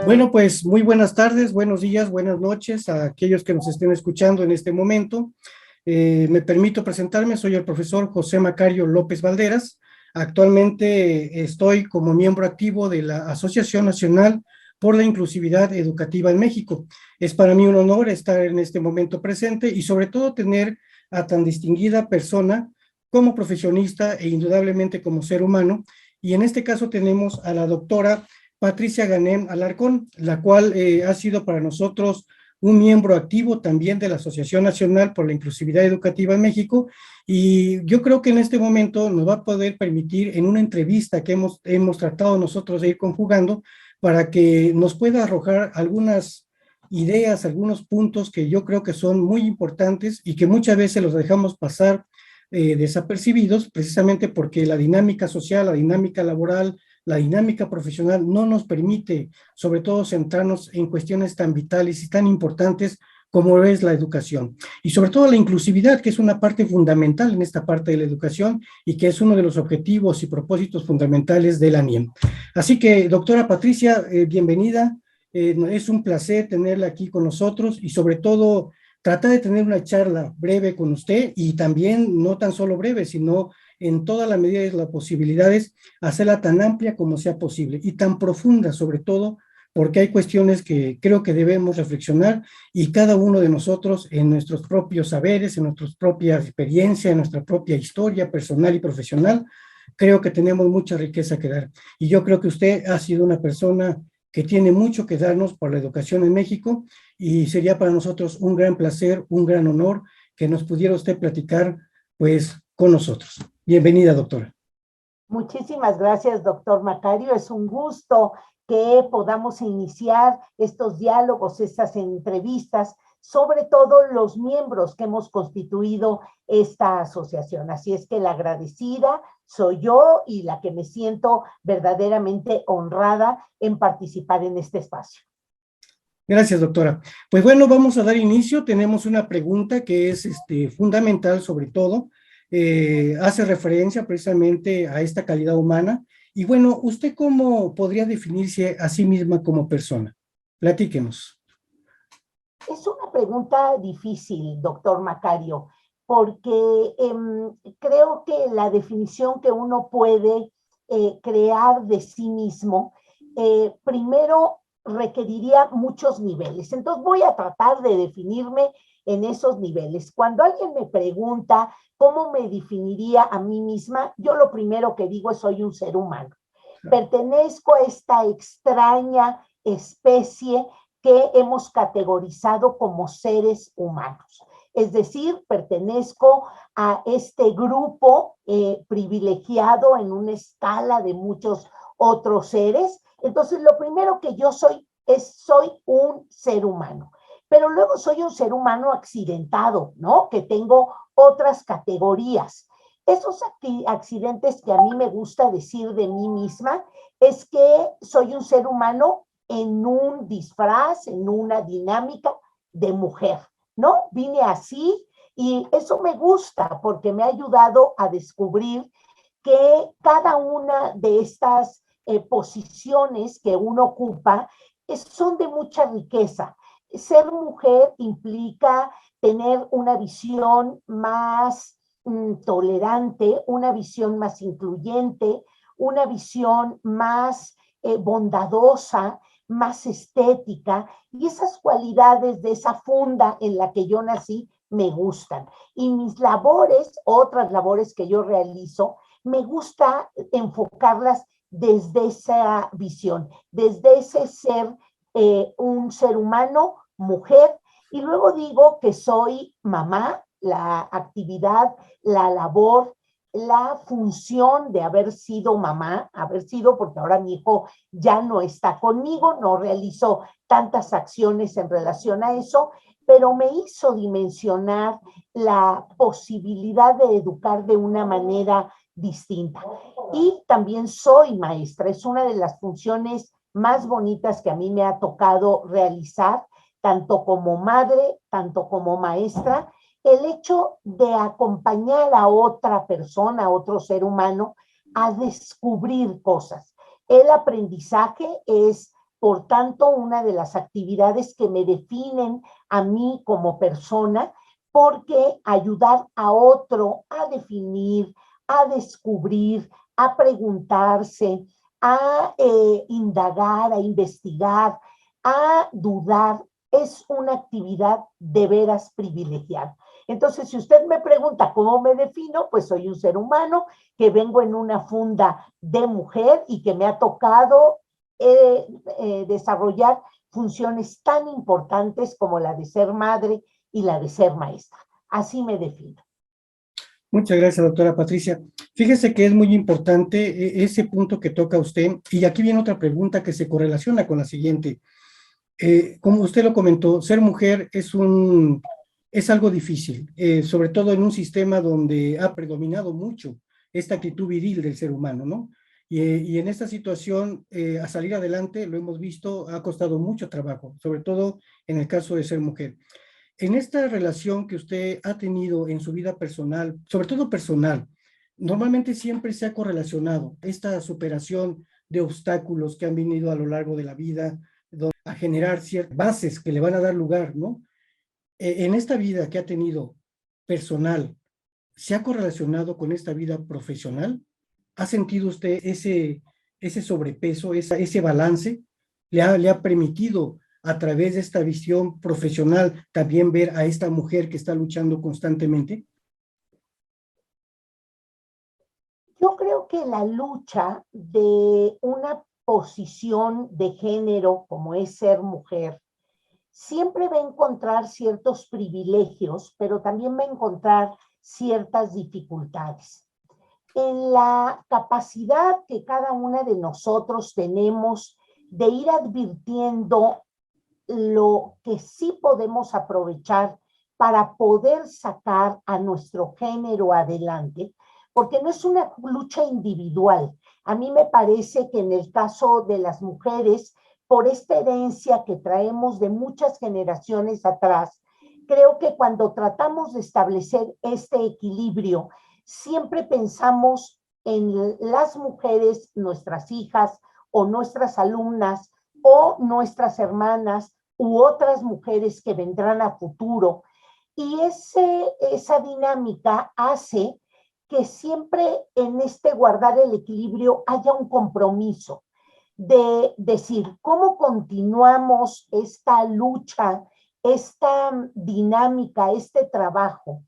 Bueno, pues muy buenas tardes, buenos días, buenas noches a aquellos que nos estén escuchando en este momento. Me permito presentarme, soy el profesor José Macario López Valderas. Actualmente estoy como miembro activo de la Asociación Nacional por la Inclusividad Educativa en México. Es para mí un honor estar en este momento presente y sobre todo tener a tan distinguida persona como profesionista e indudablemente como ser humano. Y en este caso tenemos a la doctora Patricia Ganem Alarcón, la cual ha sido para nosotros un miembro activo también de la Asociación Nacional por la Inclusividad Educativa en México, y yo creo que en este momento nos va a poder permitir en una entrevista que hemos tratado nosotros de ir conjugando para que nos pueda arrojar algunas ideas, algunos puntos que yo creo que son muy importantes y que muchas veces los dejamos pasar desapercibidos, precisamente porque la dinámica social, la dinámica laboral, la dinámica profesional no nos permite, sobre todo, centrarnos en cuestiones tan vitales y tan importantes como es la educación. Y sobre todo la inclusividad, que es una parte fundamental en esta parte de la educación y que es uno de los objetivos y propósitos fundamentales de la NIEM. Así que, doctora Patricia, bienvenida. Es un placer tenerla aquí con nosotros y sobre todo tratar de tener una charla breve con usted y también no tan solo breve, sino en toda la medida de las posibilidades, hacerla tan amplia como sea posible y tan profunda sobre todo, porque hay cuestiones que creo que debemos reflexionar y cada uno de nosotros en nuestros propios saberes, en nuestra propia experiencia, en nuestra propia historia personal y profesional, creo que tenemos mucha riqueza que dar. Y yo creo que usted ha sido una persona que tiene mucho que darnos por la educación en México y sería para nosotros un gran placer, un gran honor que nos pudiera usted platicar pues con nosotros. Bienvenida, doctora. Muchísimas gracias, doctor Macario. Es un gusto que podamos iniciar estos diálogos, estas entrevistas, sobre todo los miembros que hemos constituido esta asociación. Así es que la agradecida soy yo y la que me siento verdaderamente honrada en participar en este espacio. Gracias, doctora. Pues bueno, vamos a dar inicio. Tenemos una pregunta que es fundamental sobre todo. Hace referencia precisamente a esta calidad humana. Y bueno, ¿usted cómo podría definirse a sí misma como persona? Platíquenos. Es una pregunta difícil, doctor Macario, porque creo que la definición que uno puede crear de sí mismo, primero requeriría muchos niveles. Entonces voy a tratar de definirme en esos niveles. Cuando alguien me pregunta cómo me definiría a mí misma, yo lo primero que digo es soy un ser humano. Pertenezco a esta extraña especie que hemos categorizado como seres humanos. Es decir, pertenezco a este grupo privilegiado en una escala de muchos otros seres. Entonces, lo primero que yo soy soy un ser humano. Pero luego soy un ser humano accidentado, ¿no? Que tengo otras categorías. Esos accidentes que a mí me gusta decir de mí misma es que soy un ser humano en un disfraz, en una dinámica de mujer, ¿no? Vine así y eso me gusta porque me ha ayudado a descubrir que cada una de estas posiciones que uno ocupa son de mucha riqueza. Ser mujer implica tener una visión más tolerante, una visión más incluyente, una visión más bondadosa, más estética, y esas cualidades de esa funda en la que yo nací me gustan. Y mis labores, otras labores que yo realizo, me gusta enfocarlas desde esa visión, desde ese ser, un ser humano, mujer, y luego digo que soy mamá, la actividad, la labor, la función de haber sido mamá, haber sido, porque ahora mi hijo ya no está conmigo, no realizo tantas acciones en relación a eso, pero me hizo dimensionar la posibilidad de educar de una manera distinta. Y también soy maestra, es una de las funciones más bonitas que a mí me ha tocado realizar, tanto como madre, tanto como maestra, el hecho de acompañar a otra persona, a otro ser humano, a descubrir cosas. El aprendizaje es por tanto, una de las actividades que me definen a mí como persona, porque ayudar a otro a definir, a descubrir, a preguntarse, a indagar, a investigar, a dudar, es una actividad de veras privilegiada. Entonces, si usted me pregunta cómo me defino, pues soy un ser humano que vengo en una funda de mujer y que me ha tocado desarrollar funciones tan importantes como la de ser madre y la de ser maestra. Así me defino. Muchas gracias, doctora Patricia. Fíjese que es muy importante ese punto que toca usted, y aquí viene otra pregunta que se correlaciona con la siguiente. Como usted lo comentó, ser mujer es algo difícil, sobre todo en un sistema donde ha predominado mucho esta actitud viril del ser humano, ¿no? Y en esta situación, a salir adelante, lo hemos visto, ha costado mucho trabajo, sobre todo en el caso de ser mujer. En esta relación que usted ha tenido en su vida personal, sobre todo personal, normalmente siempre se ha correlacionado esta superación de obstáculos que han venido a lo largo de la vida, a generar ciertas bases que le van a dar lugar, ¿no? En esta vida que ha tenido personal, ¿se ha correlacionado con esta vida profesional? ¿Ha sentido usted ese sobrepeso, ese balance? ¿Le ha permitido a través de esta visión profesional también ver a esta mujer que está luchando constantemente? Yo creo que la lucha de una posición de género como es ser mujer siempre va a encontrar ciertos privilegios, pero también va a encontrar ciertas dificultades. En la capacidad que cada una de nosotros tenemos de ir advirtiendo lo que sí podemos aprovechar para poder sacar a nuestro género adelante, porque no es una lucha individual. A mí me parece que en el caso de las mujeres, por esta herencia que traemos de muchas generaciones atrás, creo que cuando tratamos de establecer este equilibrio, siempre pensamos en las mujeres, nuestras hijas o nuestras alumnas o nuestras hermanas u otras mujeres que vendrán a futuro. Y esa dinámica hace que siempre en este guardar el equilibrio haya un compromiso de decir cómo continuamos esta lucha, esta dinámica, este trabajo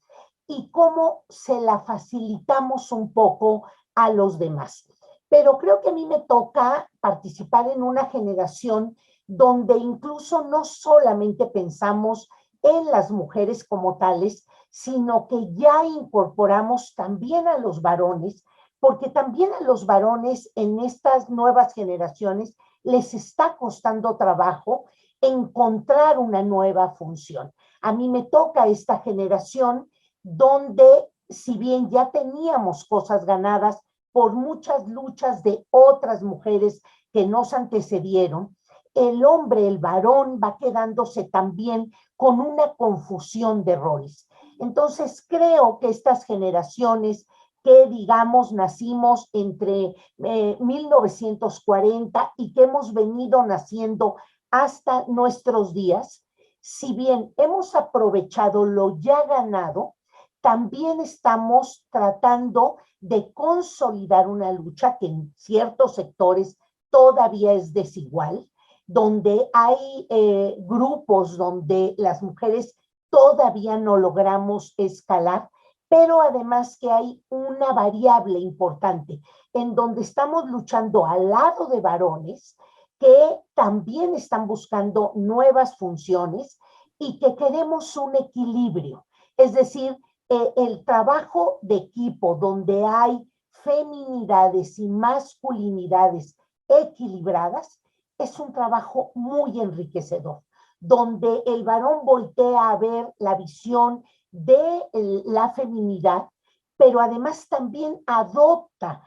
y cómo se la facilitamos un poco a los demás. Pero creo que a mí me toca participar en una generación donde incluso no solamente pensamos en las mujeres como tales, sino que ya incorporamos también a los varones, porque también a los varones en estas nuevas generaciones les está costando trabajo encontrar una nueva función. A mí me toca esta generación donde, si bien ya teníamos cosas ganadas por muchas luchas de otras mujeres que nos antecedieron, el hombre, el varón, va quedándose también con una confusión de roles. Entonces, creo que estas generaciones que, digamos, nacimos entre 1940 y que hemos venido naciendo hasta nuestros días, si bien hemos aprovechado lo ya ganado, también estamos tratando de consolidar una lucha que en ciertos sectores todavía es desigual, donde hay grupos donde las mujeres todavía no logramos escalar, pero además que hay una variable importante en donde estamos luchando al lado de varones que también están buscando nuevas funciones y que queremos un equilibrio, es decir, el trabajo de equipo donde hay feminidades y masculinidades equilibradas es un trabajo muy enriquecedor, donde el varón voltea a ver la visión de la feminidad, pero además también adopta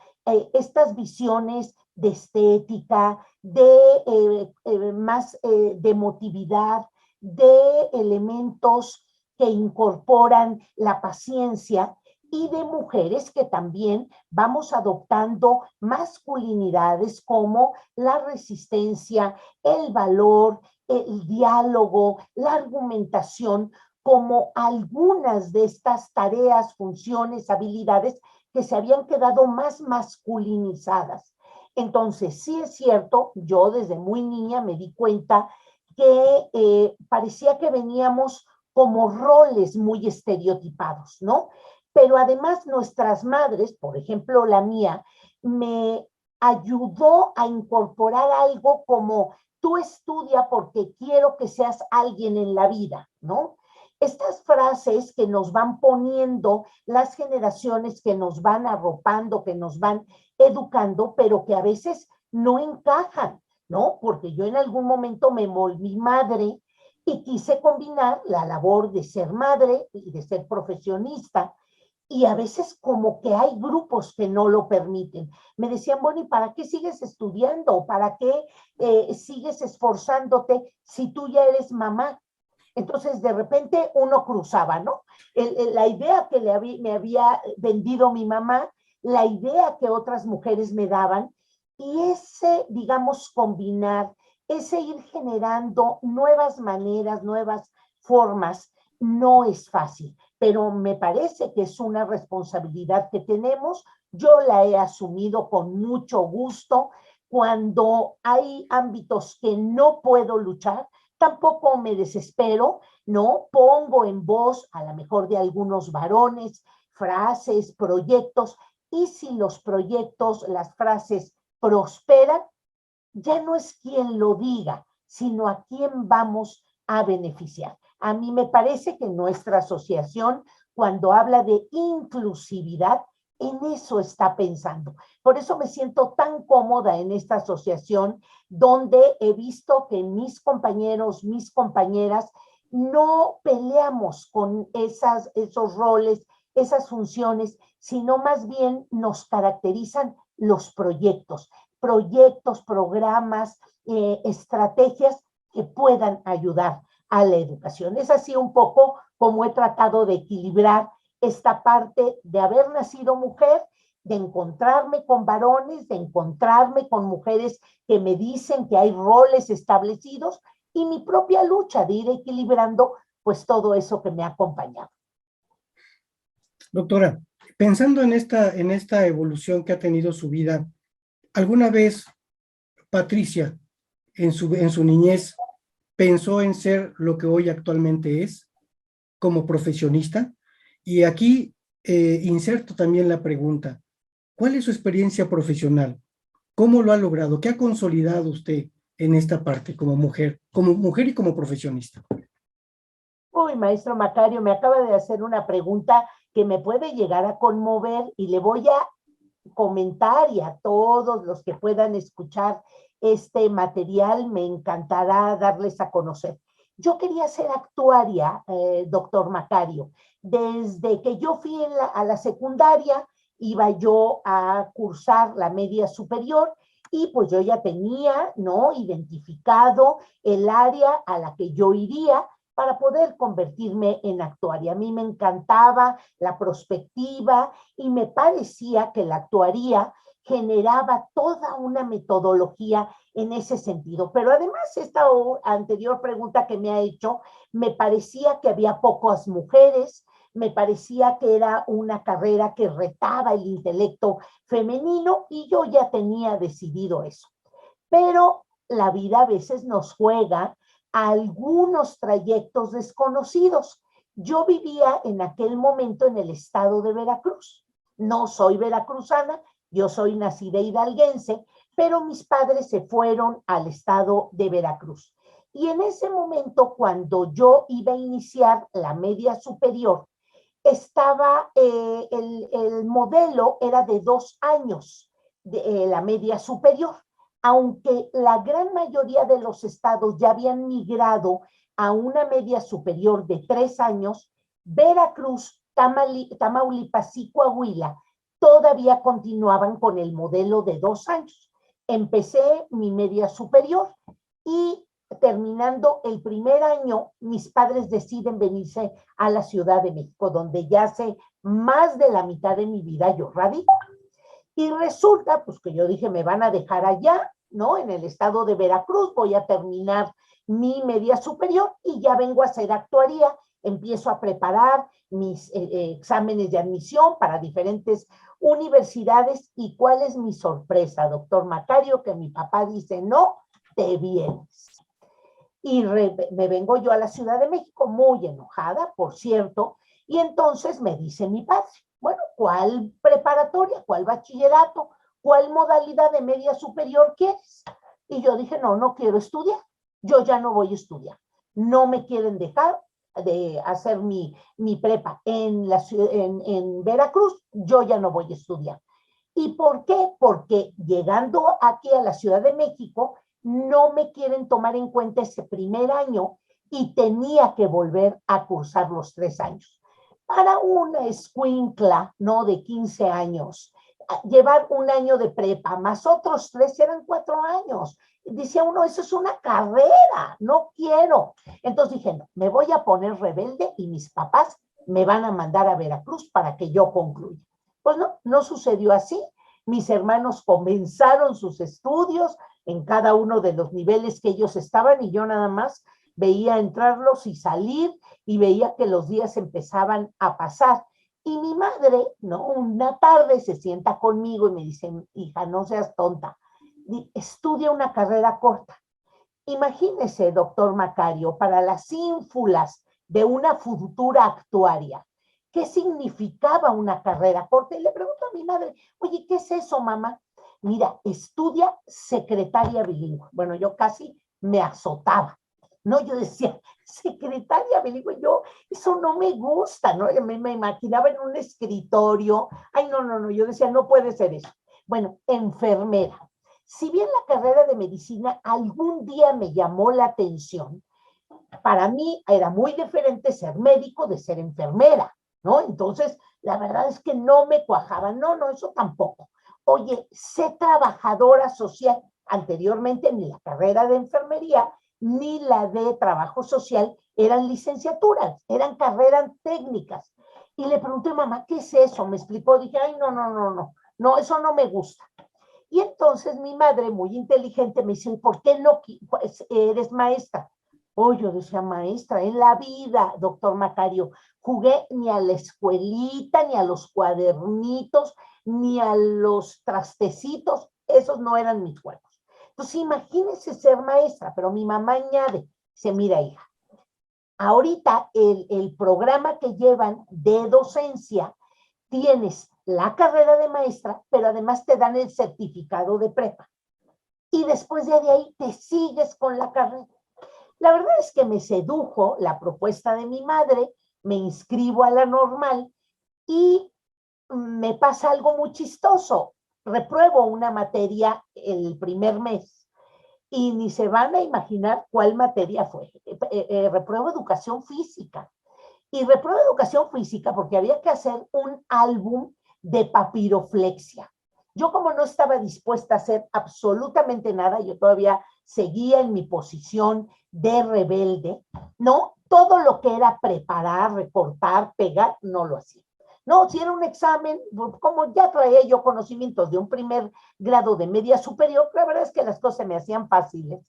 estas visiones de estética, más de emotividad, de elementos que incorporan la paciencia y de mujeres que también vamos adoptando masculinidades como la resistencia, el valor, el diálogo, la argumentación, como algunas de estas tareas, funciones, habilidades que se habían quedado más masculinizadas. Entonces, sí es cierto, yo desde muy niña me di cuenta que parecía que veníamos como roles muy estereotipados, ¿no? Pero además nuestras madres, por ejemplo la mía, me ayudó a incorporar algo como tú estudia porque quiero que seas alguien en la vida, ¿no? Estas frases que nos van poniendo las generaciones que nos van arropando, que nos van educando, pero que a veces no encajan, ¿no? Porque yo en algún momento me volví madre y quise combinar la labor de ser madre y de ser profesionista, y a veces como que hay grupos que no lo permiten. Me decían, bueno, ¿y para qué sigues estudiando? ¿Para qué sigues esforzándote si tú ya eres mamá? Entonces, de repente uno cruzaba, ¿no? La idea que me había vendido mi mamá, la idea que otras mujeres me daban, y ese, digamos, combinar, ese ir generando nuevas maneras, nuevas formas, no es fácil, pero me parece que es una responsabilidad que tenemos. Yo la he asumido con mucho gusto. Cuando hay ámbitos que no puedo luchar, tampoco me desespero, ¿no? Pongo en voz, a lo mejor de algunos varones, frases, proyectos, y si los proyectos, las frases prosperan, ya no es quien lo diga, sino a quién vamos a beneficiar. A mí me parece que nuestra asociación, cuando habla de inclusividad, en eso está pensando. Por eso me siento tan cómoda en esta asociación, donde he visto que mis compañeros, mis compañeras, no peleamos con esos roles, esas funciones, sino más bien nos caracterizan los proyectos, programas, estrategias que puedan ayudar a la educación. Es así un poco como he tratado de equilibrar esta parte de haber nacido mujer, de encontrarme con varones, de encontrarme con mujeres que me dicen que hay roles establecidos, y mi propia lucha de ir equilibrando pues todo eso que me ha acompañado. Doctora, pensando en esta evolución que ha tenido su vida, ¿alguna vez Patricia, en su niñez, pensó en ser lo que hoy actualmente es como profesionista? Y aquí inserto también la pregunta, ¿cuál es su experiencia profesional? ¿Cómo lo ha logrado? ¿Qué ha consolidado usted en esta parte como mujer y como profesionista? Uy, maestro Macario, me acaba de hacer una pregunta que me puede llegar a conmover, y le voy a comentar, y a todos los que puedan escuchar este material, me encantará darles a conocer. Yo quería ser actuaria, doctor Macario. Desde que yo fui a la secundaria, iba yo a cursar la media superior, y pues yo ya tenía, ¿no?, identificado el área a la que yo iría para poder convertirme en actuaria. A mí me encantaba la prospectiva, y me parecía que la actuaría generaba toda una metodología en ese sentido. Pero además, esta anterior pregunta que me ha hecho, me parecía que había pocas mujeres, me parecía que era una carrera que retaba el intelecto femenino, y yo ya tenía decidido eso. Pero la vida a veces nos juega algunos trayectos desconocidos. Yo vivía en aquel momento en el estado de Veracruz. No soy veracruzana, yo soy nacida hidalguense, pero mis padres se fueron al estado de Veracruz. Y en ese momento, cuando yo iba a iniciar la media superior, estaba, el modelo era de 2 años de la media superior. Aunque la gran mayoría de los estados ya habían migrado a una media superior de 3 años, Veracruz, Tamaulipas y Coahuila todavía continuaban con el modelo de 2 años. Empecé mi media superior y terminando el primer año, mis padres deciden venirse a la Ciudad de México, donde ya hace más de la mitad de mi vida yo radico. Y resulta, pues que yo dije, me van a dejar allá, ¿no? En el estado de Veracruz, voy a terminar mi media superior y ya vengo a hacer actuaría, empiezo a preparar mis exámenes de admisión para diferentes universidades. ¿Y cuál es mi sorpresa, doctor Macario? Que mi papá dice, no, te vienes. Y me vengo yo a la Ciudad de México muy enojada, por cierto, y entonces me dice mi padre, bueno, ¿cuál preparatoria, cuál bachillerato, cuál modalidad de media superior quieres? Y yo dije, no, no quiero estudiar, yo ya no voy a estudiar, no me quieren dejar de hacer mi prepa en Veracruz, yo ya no voy a estudiar. ¿Y por qué? Porque llegando aquí a la Ciudad de México, no me quieren tomar en cuenta ese primer año y tenía que volver a cursar los 3 años. Para una escuincla, ¿no? De 15 años, llevar un año de prepa más otros 3 eran 4 años. Decía uno, eso es una carrera, no quiero. Entonces dije, no, me voy a poner rebelde y mis papás me van a mandar a Veracruz para que yo concluya. Pues no, no sucedió así. Mis hermanos comenzaron sus estudios en cada uno de los niveles que ellos estaban y yo nada más veía entrarlos y salir y veía que los días empezaban a pasar. Y mi madre, ¿no? Una tarde se sienta conmigo y me dice, hija, no seas tonta, estudia una carrera corta. Imagínese, doctor Macario, para las ínfulas de una futura actuaria, ¿qué significaba una carrera corta? Y le pregunto a mi madre, oye, ¿qué es eso, mamá? Mira, estudia secretaria bilingüe. Bueno, yo casi me azotaba, ¿no? Yo decía, secretaria bilingüe, yo, eso no me gusta, ¿no? Me imaginaba en un escritorio. Ay, no, no, no, yo decía, no puede ser eso. Bueno, enfermera. Si bien la carrera de medicina algún día me llamó la atención, para mí era muy diferente ser médico de ser enfermera, ¿no? Entonces, la verdad es que no me cuajaba, no, no, eso tampoco. Oye, sé trabajadora social. Anteriormente ni la carrera de enfermería ni la de trabajo social eran licenciaturas, eran carreras técnicas. Y le pregunté, mamá, ¿qué es eso? Me explicó, dije, ay, no, no, no, no, no, eso no me gusta. Y entonces mi madre, muy inteligente, me dice, ¿por qué no eres maestra? Oh, yo decía, maestra, en la vida, doctor Macario, jugué ni a la escuelita, ni a los cuadernitos, ni a los trastecitos, esos no eran mis juegos. Entonces, imagínese ser maestra, pero mi mamá añade, dice, mira, hija, ahorita el programa que llevan de docencia, tienes la carrera de maestra, pero además te dan el certificado de prepa. Y después de ahí te sigues con la carrera. La verdad es que me sedujo la propuesta de mi madre, me inscribo a la normal y me pasa algo muy chistoso. Repruebo una materia el primer mes y ni se van a imaginar cuál materia fue. Repruebo educación física. Y repruebo educación física porque había que hacer un álbum de papiroflexia. Yo como no estaba dispuesta a hacer absolutamente nada, yo todavía seguía en mi posición de rebelde, ¿no? Todo lo que era preparar, recortar, pegar, no lo hacía. No, si era un examen, como ya traía yo conocimientos de un primer grado de media superior, la verdad es que las cosas me hacían fáciles.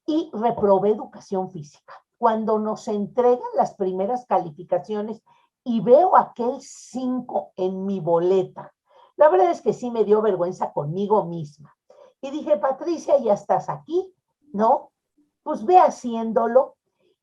Y reprobé educación física. Cuando nos entregan las primeras calificaciones y veo aquel 5 en mi boleta, la verdad es que sí me dio vergüenza conmigo misma. Y dije, Patricia, ya estás aquí, ¿no? Pues ve haciéndolo.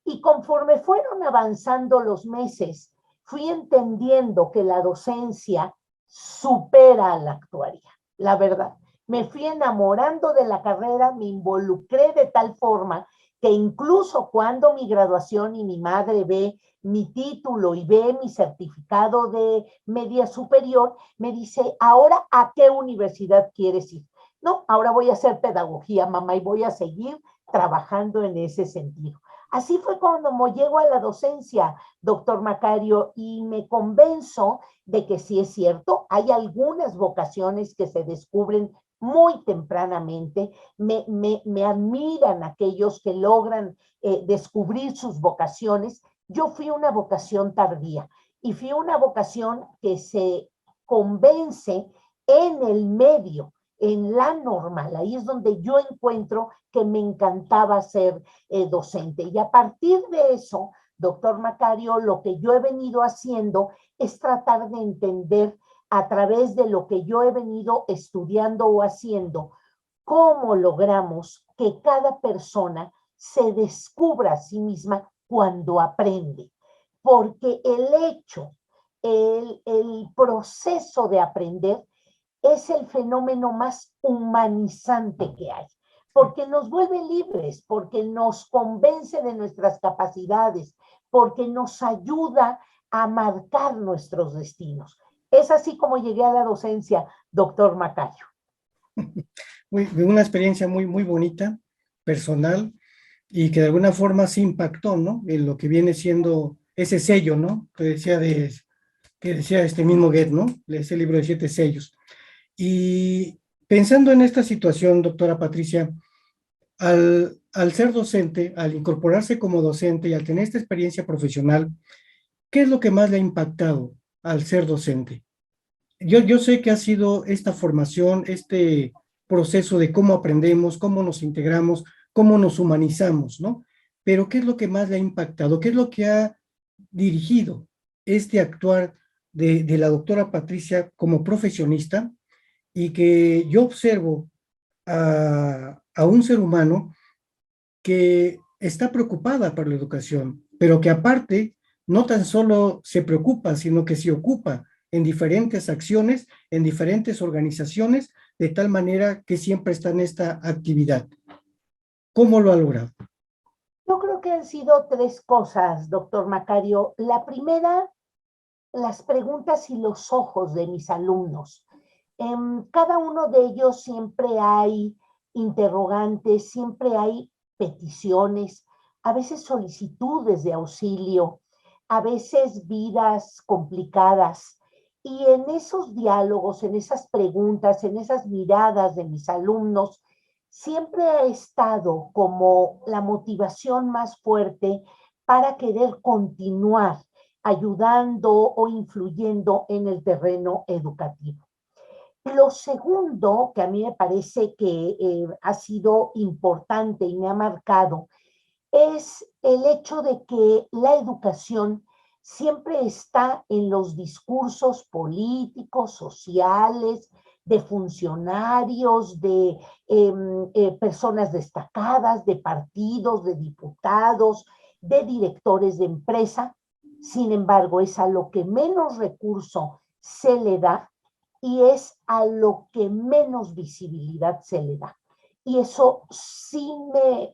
Y conforme fueron avanzando los meses, fui entendiendo que la docencia supera a la actuaria, la verdad. Me fui enamorando de la carrera, me involucré de tal forma que incluso cuando mi graduación y mi madre ve mi título y ve mi certificado de media superior, me dice, ¿ahora a qué universidad quieres ir? No, ahora voy a hacer pedagogía, mamá, y voy a seguir trabajando en ese sentido. Así fue cuando llego a la docencia, doctor Macario, y me convenzo de que sí es cierto, hay algunas vocaciones que se descubren muy tempranamente, me admiran aquellos que logran descubrir sus vocaciones. Yo fui una vocación tardía y fui una vocación que se convence en el medio, en la normal. Ahí es donde yo encuentro que me encantaba ser docente. Y a partir de eso, doctor Macario, lo que yo he venido haciendo es tratar de entender a través de lo que yo he venido estudiando o haciendo, cómo logramos que cada persona se descubra a sí misma cuando aprende. Porque el hecho, el proceso de aprender es el fenómeno más humanizante que hay, porque nos vuelve libres, porque nos convence de nuestras capacidades, porque nos ayuda a marcar nuestros destinos. Es así como llegué a la docencia, doctor Macario. Una experiencia muy bonita, personal, y que de alguna forma sí impactó, ¿no? En lo que viene siendo ese sello, ¿no? Que decía este mismo Goethe, ¿no? Ese libro de 7 sellos. Y pensando en esta situación, doctora Patricia, al ser docente, al incorporarse como docente y al tener esta experiencia profesional, ¿qué es lo que más le ha impactado al ser docente? Yo sé que ha sido esta formación, este proceso de cómo aprendemos, cómo nos integramos, cómo nos humanizamos, ¿no? Pero ¿qué es lo que más le ha impactado? ¿Qué es lo que ha dirigido este actuar de la doctora Patricia como profesionista y que yo observo a un ser humano que está preocupada por la educación, pero que aparte no tan solo se preocupa, sino que se ocupa en diferentes acciones, en diferentes organizaciones, de tal manera que siempre está en esta actividad. ¿Cómo lo ha logrado? Yo creo que han sido tres cosas, doctor Macario. La primera, las preguntas y los ojos de mis alumnos. En cada uno de ellos siempre hay interrogantes, siempre hay peticiones, a veces solicitudes de auxilio, a veces vidas complicadas. Y en esos diálogos, en esas preguntas, en esas miradas de mis alumnos, siempre ha estado como la motivación más fuerte para querer continuar ayudando o influyendo en el terreno educativo. Lo segundo que a mí me parece que ha sido importante y me ha marcado es el hecho de que la educación siempre está en los discursos políticos, sociales, de funcionarios, de personas destacadas, de partidos, de diputados, de directores de empresa. Sin embargo, es a lo que menos recurso se le da y es a lo que menos visibilidad se le da. Y eso sí me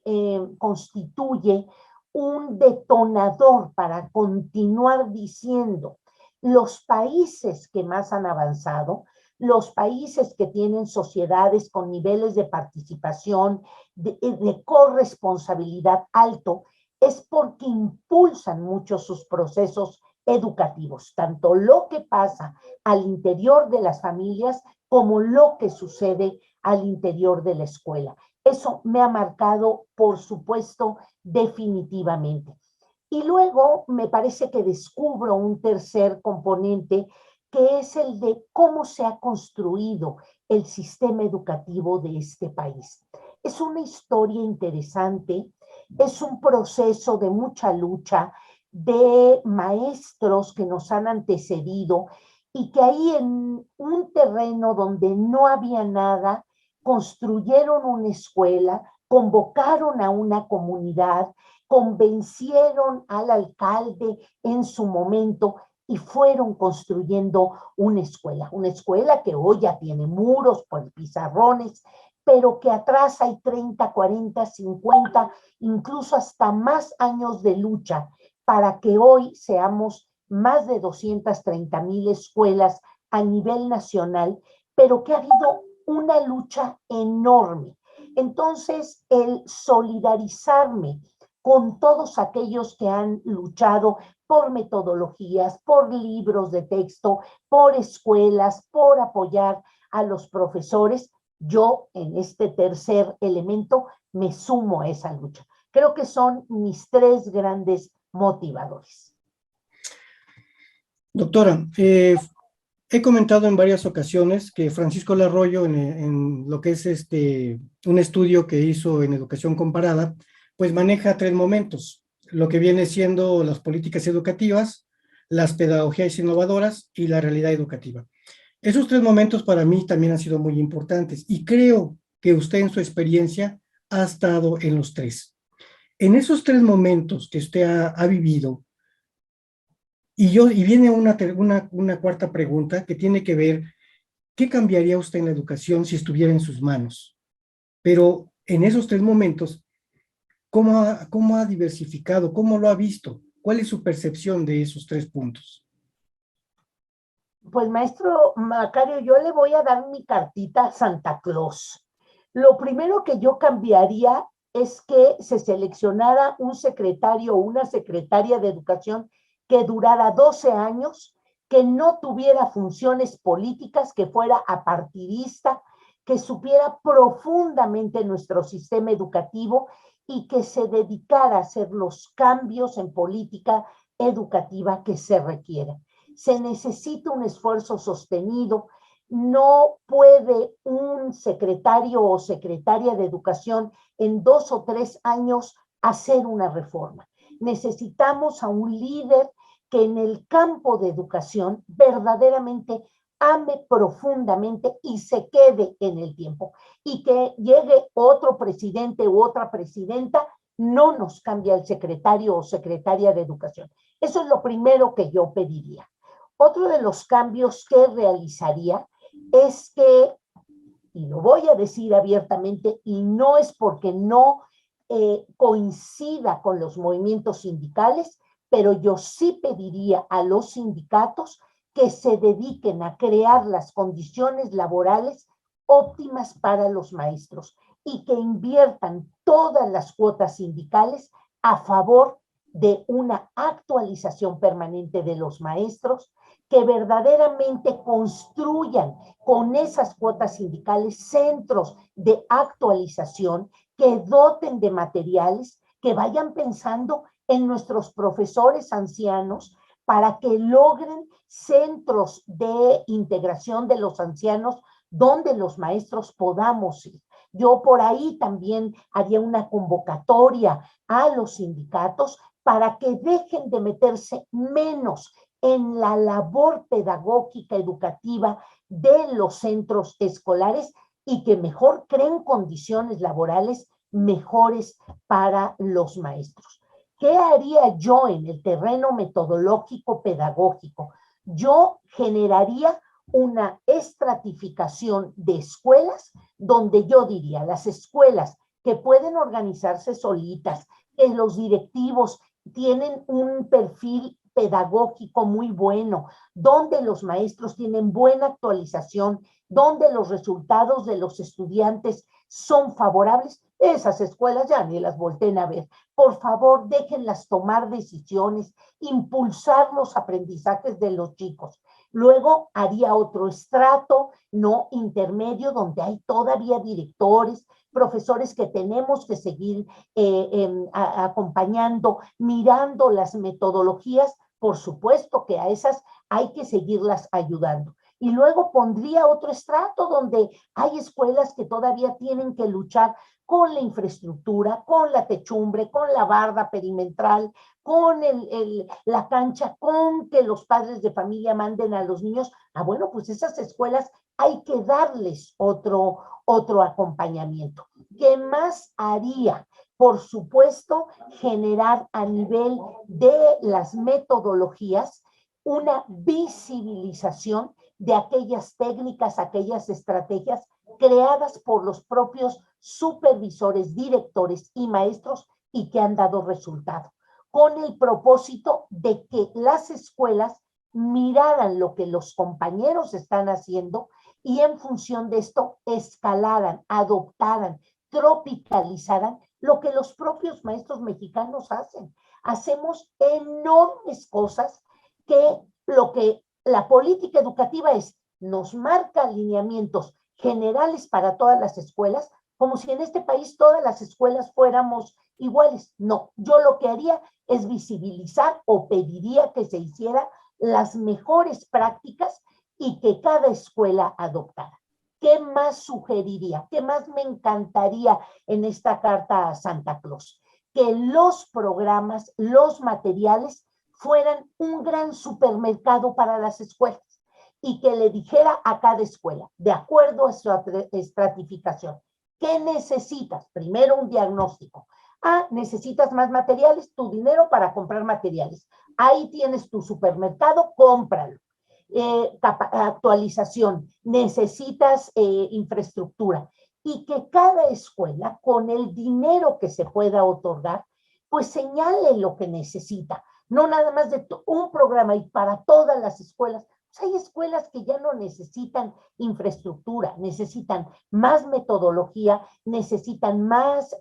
constituye un detonador para continuar diciendo, los países que más han avanzado, los países que tienen sociedades con niveles de participación, de corresponsabilidad alto, es porque impulsan mucho sus procesos educativos, tanto lo que pasa al interior de las familias como lo que sucede al interior de la escuela. Eso me ha marcado, por supuesto, definitivamente. Y luego me parece que descubro un tercer componente que es el de cómo se ha construido el sistema educativo de este país. Es una historia interesante, es un proceso de mucha lucha, de maestros que nos han antecedido y que ahí en un terreno donde no había nada, construyeron una escuela, convocaron a una comunidad, convencieron al alcalde en su momento y fueron construyendo una escuela que hoy ya tiene muros, por pizarrones, pero que atrás hay 30, 40, 50, incluso hasta más años de lucha para que hoy seamos más de 230,000 escuelas a nivel nacional, pero que ha habido una lucha enorme. Entonces, el solidarizarme con todos aquellos que han luchado por metodologías, por libros de texto, por escuelas, por apoyar a los profesores, Yo en este tercer elemento me sumo a esa lucha. Creo que son mis tres grandes motivadores. Doctora, he comentado en varias ocasiones que Francisco Larroyo, en lo que es un estudio que hizo en educación comparada, pues maneja tres momentos, lo que viene siendo las políticas educativas, las pedagogías innovadoras y la realidad educativa. Esos tres momentos para mí también han sido muy importantes y creo que usted en su experiencia ha estado en los tres. En esos tres momentos que usted ha vivido, y viene una cuarta pregunta que tiene que ver, ¿qué cambiaría usted en la educación si estuviera en sus manos? Pero en esos tres momentos, ¿cómo ha diversificado? ¿Cómo lo ha visto? ¿Cuál es su percepción de esos tres puntos? Pues maestro Macario, yo le voy a dar mi cartita a Santa Claus. Lo primero que yo cambiaría es que se seleccionara un secretario o una secretaria de educación que durara 12 años, que no tuviera funciones políticas, que fuera apartidista, que supiera profundamente nuestro sistema educativo y que se dedicara a hacer los cambios en política educativa que se requieran. Se necesita un esfuerzo sostenido. No puede un secretario o secretaria de educación en 2 o 3 años hacer una reforma. Necesitamos a un líder que en el campo de educación verdaderamente ame profundamente y se quede en el tiempo. Y que llegue otro presidente u otra presidenta, no nos cambia el secretario o secretaria de educación. Eso es lo primero que yo pediría. Otro de los cambios que realizaría es que, y lo voy a decir abiertamente, y no es porque no coincida con los movimientos sindicales, pero yo sí pediría a los sindicatos que se dediquen a crear las condiciones laborales óptimas para los maestros y que inviertan todas las cuotas sindicales a favor de una actualización permanente de los maestros, que verdaderamente construyan con esas cuotas sindicales centros de actualización, que doten de materiales, que vayan pensando en nuestros profesores ancianos para que logren centros de integración de los ancianos donde los maestros podamos ir. Yo por ahí también haría una convocatoria a los sindicatos para que dejen de meterse menos en la labor pedagógica educativa de los centros escolares y que mejor creen condiciones laborales mejores para los maestros. ¿Qué haría yo en el terreno metodológico pedagógico? Yo generaría una estratificación de escuelas donde yo diría las escuelas que pueden organizarse solitas, que los directivos tienen un perfil pedagógico muy bueno, donde los maestros tienen buena actualización, donde los resultados de los estudiantes son favorables, esas escuelas ya ni las volteen a ver. Por favor, déjenlas tomar decisiones, impulsar los aprendizajes de los chicos. Luego haría otro estrato, no intermedio, donde hay todavía directores, profesores que tenemos que seguir acompañando, mirando las metodologías. Por supuesto que a esas hay que seguirlas ayudando. Y luego pondría otro estrato donde hay escuelas que todavía tienen que luchar con la infraestructura, con la techumbre, con la barda perimetral, con la cancha, con que los padres de familia manden a los niños. Bueno, pues esas escuelas hay que darles otro acompañamiento. ¿Qué más haría? Por supuesto, generar a nivel de las metodologías una visibilización de aquellas técnicas, aquellas estrategias creadas por los propios supervisores, directores y maestros y que han dado resultado, con el propósito de que las escuelas miraran lo que los compañeros están haciendo y en función de esto escalaran, adoptaran, tropicalizaran lo que los propios maestros mexicanos hacen. Hacemos enormes cosas que lo que la política educativa es, nos marca alineamientos generales para todas las escuelas, como si en este país todas las escuelas fuéramos iguales. No, yo lo que haría es visibilizar o pediría que se hiciera las mejores prácticas y que cada escuela adoptara. ¿Qué más sugeriría? ¿Qué más me encantaría en esta carta a Santa Claus? Que los programas, los materiales fueran un gran supermercado para las escuelas y que le dijera a cada escuela, de acuerdo a su estratificación, ¿qué necesitas? Primero un diagnóstico. Ah, necesitas más materiales, tu dinero para comprar materiales. Ahí tienes tu supermercado, cómpralo. Actualización, necesitas infraestructura y que cada escuela con el dinero que se pueda otorgar, pues señale lo que necesita, no nada más de un programa y para todas las escuelas. Pues hay escuelas que ya no necesitan infraestructura, necesitan más metodología, necesitan más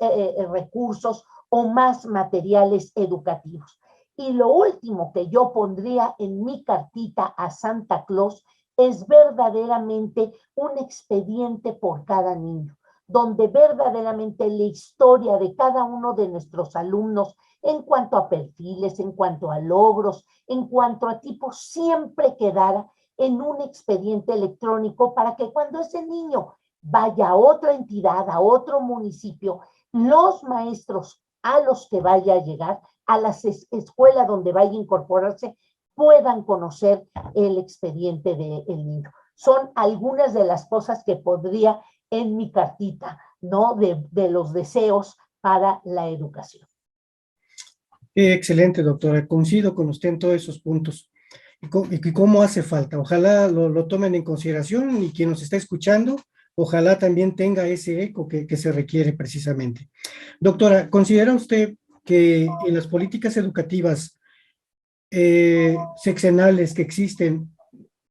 recursos o más materiales educativos. Y lo último que yo pondría en mi cartita a Santa Claus es verdaderamente un expediente por cada niño, donde verdaderamente la historia de cada uno de nuestros alumnos en cuanto a perfiles, en cuanto a logros, en cuanto a tipos, siempre quedara en un expediente electrónico para que cuando ese niño vaya a otra entidad, a otro municipio, los maestros a los que vaya a llegar, a la escuela donde vaya a incorporarse, puedan conocer el expediente del niño. Son algunas de las cosas que podría en mi cartita, ¿no? De los deseos para la educación. Excelente, doctora. Coincido con usted en todos esos puntos. Y cómo hace falta. Ojalá lo tomen en consideración y quien nos está escuchando, ojalá también tenga ese eco que se requiere precisamente. Doctora, ¿considera usted que en las políticas educativas sexenales que existen,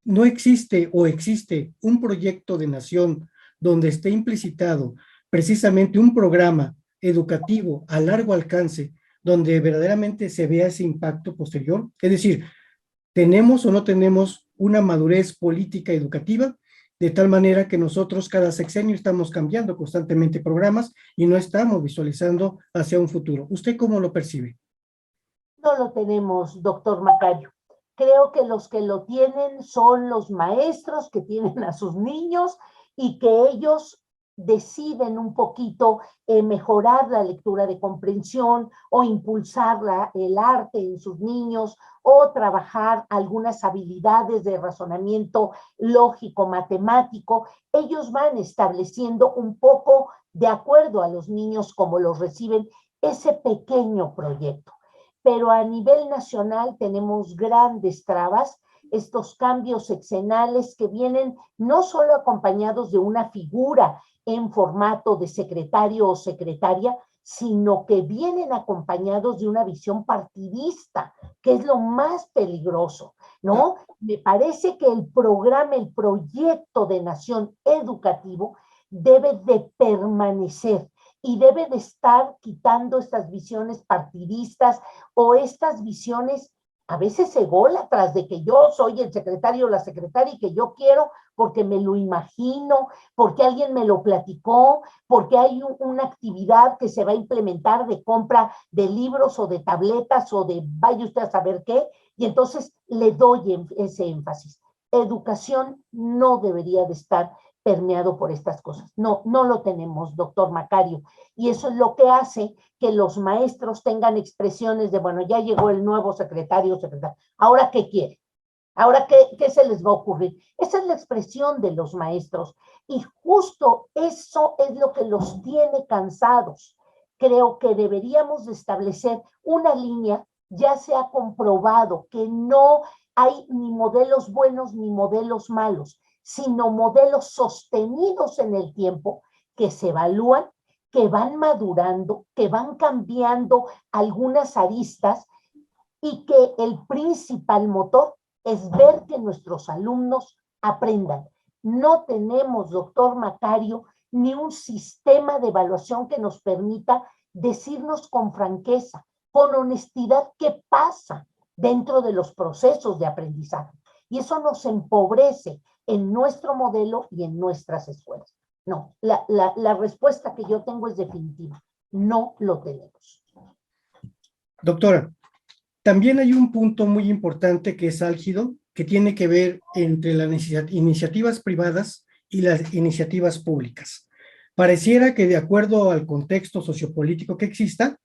no existe o existe un proyecto de nación donde esté implicitado precisamente un programa educativo a largo alcance donde verdaderamente se vea ese impacto posterior? Es decir, ¿tenemos o no tenemos una madurez política educativa? De tal manera que nosotros cada sexenio estamos cambiando constantemente programas y no estamos visualizando hacia un futuro. ¿Usted cómo lo percibe? No lo tenemos, doctor Macario. Creo que los que lo tienen son los maestros que tienen a sus niños y que ellos deciden un poquito mejorar la lectura de comprensión o impulsar el arte en sus niños o trabajar algunas habilidades de razonamiento lógico, matemático. Ellos van estableciendo un poco, de acuerdo a los niños como los reciben, ese pequeño proyecto. Pero a nivel nacional tenemos grandes trabas, estos cambios sexenales que vienen no solo acompañados de una figura en formato de secretario o secretaria, sino que vienen acompañados de una visión partidista, que es lo más peligroso, ¿no? Me parece que el programa, el proyecto de nación educativo debe de permanecer y debe de estar quitando estas visiones partidistas o estas visiones a veces ególatras de que yo soy el secretario o la secretaria y que yo quiero porque me lo imagino, porque alguien me lo platicó, porque hay una actividad que se va a implementar de compra de libros o de tabletas o de vaya usted a saber qué, y entonces le doy ese énfasis. Educación no debería de estar permeado por estas cosas. No, no lo tenemos, doctor Macario. Y eso es lo que hace que los maestros tengan expresiones de, bueno, ya llegó el nuevo secretario o secretaria. ¿Ahora qué quiere? ¿Ahora qué se les va a ocurrir? Esa es la expresión de los maestros. Y justo eso es lo que los tiene cansados. Creo que deberíamos de establecer una línea. Ya se ha comprobado que no hay ni modelos buenos ni modelos malos, sino modelos sostenidos en el tiempo que se evalúan, que van madurando, que van cambiando algunas aristas y que el principal motor es ver que nuestros alumnos aprendan. No tenemos, doctor Macario, ni un sistema de evaluación que nos permita decirnos con franqueza, con honestidad, qué pasa dentro de los procesos de aprendizaje. y eso nos empobrece en nuestro modelo y en nuestras escuelas. No, la respuesta que yo tengo es definitiva. No lo tenemos. Doctora, también hay un punto muy importante que es álgido, que tiene que ver entre las iniciativas privadas y las iniciativas públicas. Pareciera que de acuerdo al contexto sociopolítico que exista,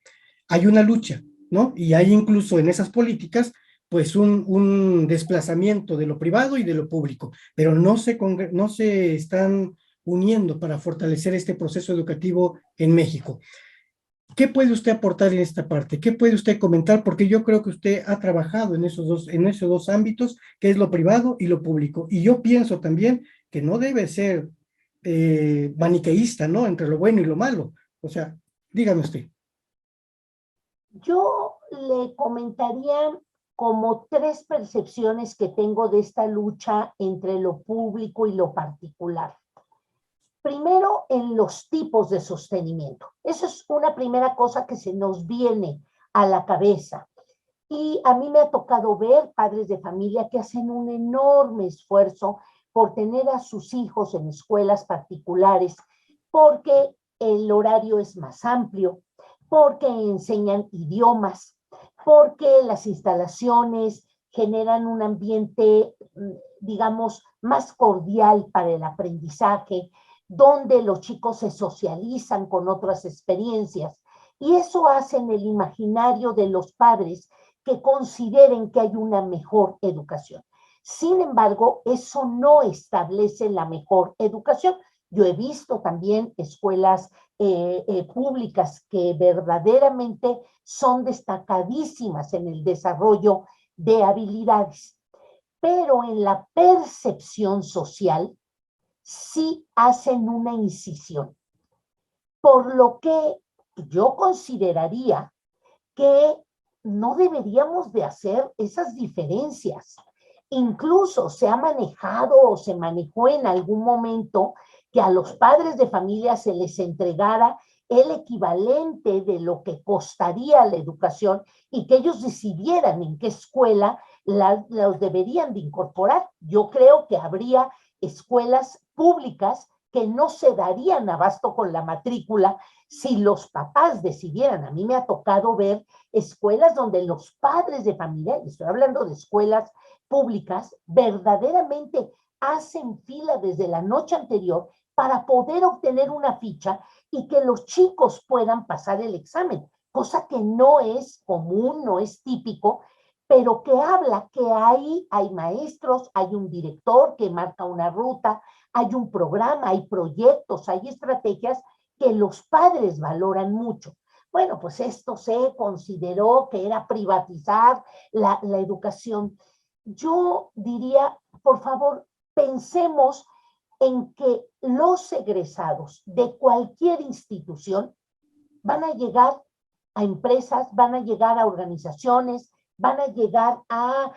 hay una lucha, ¿no? Y hay incluso en esas políticas, pues un desplazamiento de lo privado y de lo público, pero no se están uniendo para fortalecer este proceso educativo en México. ¿Qué puede usted aportar en esta parte? ¿Qué puede usted comentar? Porque yo creo que usted ha trabajado en esos dos ámbitos, que es lo privado y lo público. Y yo pienso también que no debe ser maniqueísta, ¿no? Entre lo bueno y lo malo. O sea, dígame usted. Yo le comentaría como tres percepciones que tengo de esta lucha entre lo público y lo particular. Primero, en los tipos de sostenimiento. Esa es una primera cosa que se nos viene a la cabeza. Y a mí me ha tocado ver padres de familia que hacen un enorme esfuerzo por tener a sus hijos en escuelas particulares, porque el horario es más amplio, porque enseñan idiomas, porque las instalaciones generan un ambiente, digamos, más cordial para el aprendizaje, donde los chicos se socializan con otras experiencias. Y eso hace en el imaginario de los padres que consideren que hay una mejor educación. Sin embargo, eso no establece la mejor educación. Yo he visto también escuelas públicas que verdaderamente son destacadísimas en el desarrollo de habilidades, pero en la percepción social sí hacen una incisión, por lo que yo consideraría que no deberíamos de hacer esas diferencias. Incluso se ha manejado o se manejó en algún momento que a los padres de familia se les entregara el equivalente de lo que costaría la educación y que ellos decidieran en qué escuela los deberían de incorporar. Yo creo que habría escuelas públicas que no se darían abasto con la matrícula si los papás decidieran. A mí me ha tocado ver escuelas donde los padres de familia, y estoy hablando de escuelas públicas, verdaderamente hacen fila desde la noche anterior para poder obtener una ficha y que los chicos puedan pasar el examen, cosa que no es común, no es típico, pero que habla que hay maestros, hay un director que marca una ruta, hay un programa, hay proyectos, hay estrategias que los padres valoran mucho. Bueno, pues esto se consideró que era privatizar la educación. Yo diría, por favor, pensemos en que los egresados de cualquier institución van a llegar a empresas, van a llegar a organizaciones, van a llegar a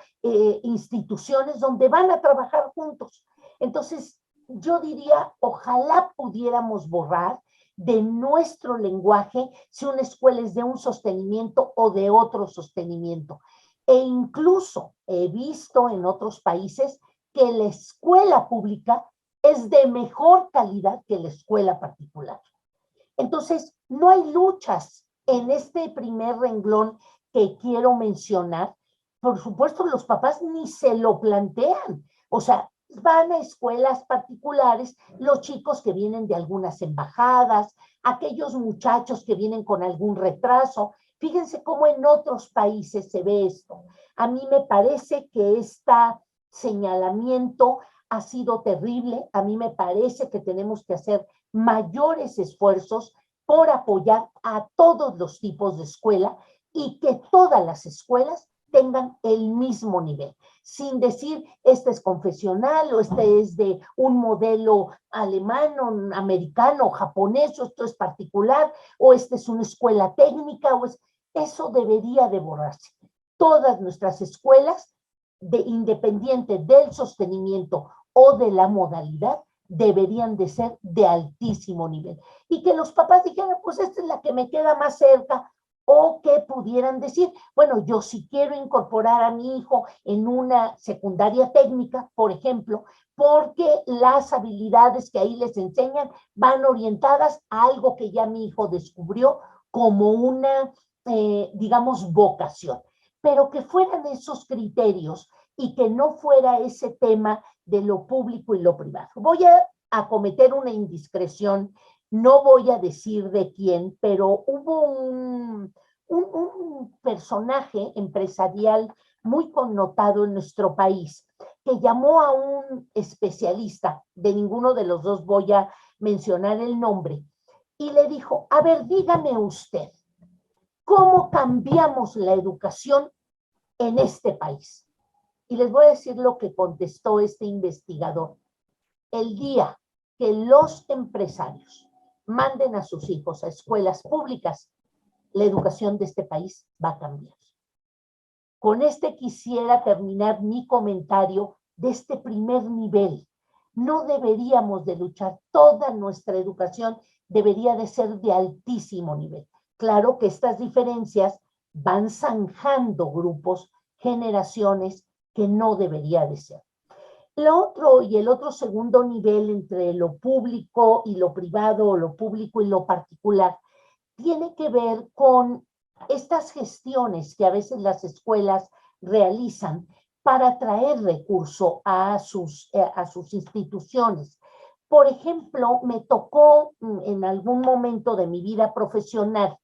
instituciones donde van a trabajar juntos. Entonces, yo diría, ojalá pudiéramos borrar de nuestro lenguaje si una escuela es de un sostenimiento o de otro sostenimiento. E incluso he visto en otros países que la escuela pública es de mejor calidad que la escuela particular. Entonces, no hay luchas en este primer renglón que quiero mencionar. Por supuesto, los papás ni se lo plantean. O sea, van a escuelas particulares los chicos que vienen de algunas embajadas, aquellos muchachos que vienen con algún retraso. Fíjense cómo en otros países se ve esto. A mí me parece que este señalamiento ha sido terrible. A mí me parece que tenemos que hacer mayores esfuerzos por apoyar a todos los tipos de escuela y que todas las escuelas tengan el mismo nivel, sin decir este es confesional o este es de un modelo alemán o americano o japonés o esto es particular o este es una escuela técnica o eso debería de borrarse. Todas nuestras escuelas, independiente del sostenimiento o de la modalidad, deberían de ser de altísimo nivel. Y que los papás dijeran, pues esta es la que me queda más cerca o que pudieran decir, bueno, yo sí quiero incorporar a mi hijo en una secundaria técnica, por ejemplo, porque las habilidades que ahí les enseñan van orientadas a algo que ya mi hijo descubrió como una, digamos, vocación, pero que fueran esos criterios y que no fuera ese tema de lo público y lo privado. Voy a cometer una indiscreción, no voy a decir de quién, pero hubo un personaje empresarial muy connotado en nuestro país que llamó a un especialista, de ninguno de los dos voy a mencionar el nombre, y le dijo, a ver, dígame usted, ¿cómo cambiamos la educación en este país? Y les voy a decir lo que contestó este investigador. El día que los empresarios manden a sus hijos a escuelas públicas, la educación de este país va a cambiar. Con este quisiera terminar mi comentario de este primer nivel. No deberíamos de luchar, toda nuestra educación debería de ser de altísimo nivel. Claro que estas diferencias van zanjando grupos, generaciones que no debería de ser. El otro segundo nivel entre lo público y lo privado, o lo público y lo particular, tiene que ver con estas gestiones que a veces las escuelas realizan para traer recurso a sus instituciones. Por ejemplo, me tocó en algún momento de mi vida profesional